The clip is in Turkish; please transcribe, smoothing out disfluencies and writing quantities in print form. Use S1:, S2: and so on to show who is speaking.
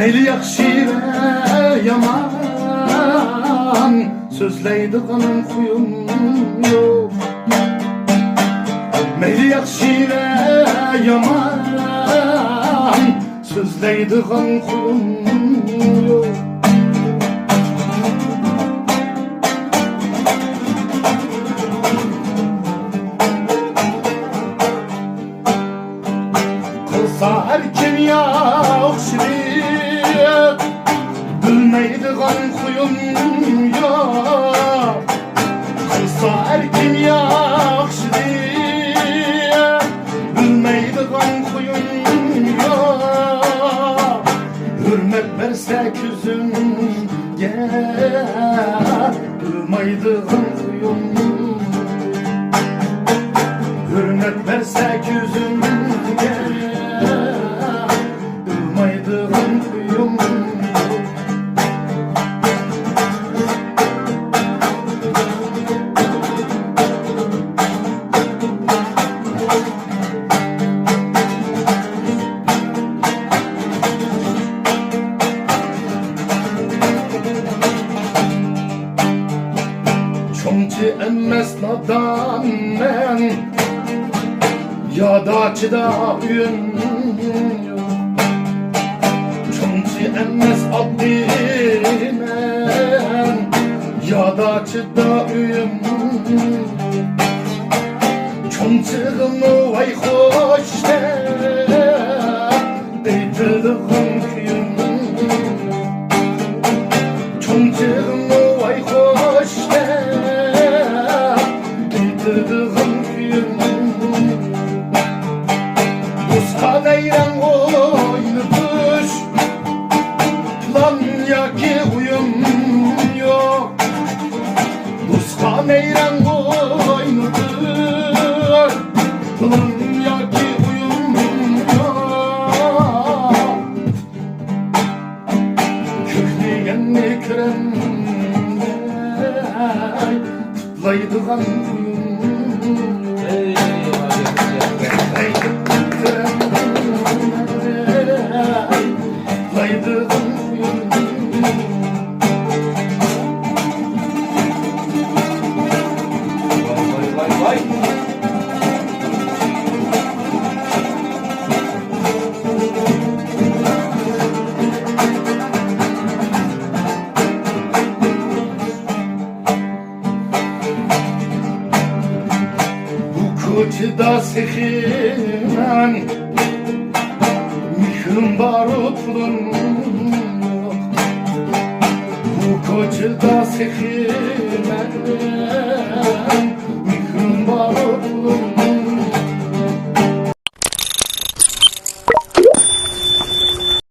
S1: Meyli yakşı ve yaman sözleydiğin kuyum yok. Meyli yakşı ve yaman sözleydiğin kuyum yok. Kılsa her kim yakşılık bilmeydiğin kuyum yok. Kılsa her kim yakşılık bilmeydiğin kuyum yok. Hürmet versek yüzünge bilmeydiğin kuyum. Hürmet versek yüzünge bilmeydiğin kuyum. Çoğunca emmes nadan men ya da çıda ün yok. Çoğunca emmes addi men ya da çıda ün. Çoğuncağını vay hoş de deytildiğin kuyum. Çoğuncağını vay hoş de deytildiğin kuyum. Buskan eyren oyunu düş plan yaki uyum yok. Buskan eyren oyunu düş plan yaki uyum yok. Kökleyenli kremde tutlaydıgan uyum. Koçda sehimen mihrim barutlun yok. Bu koçda sehimen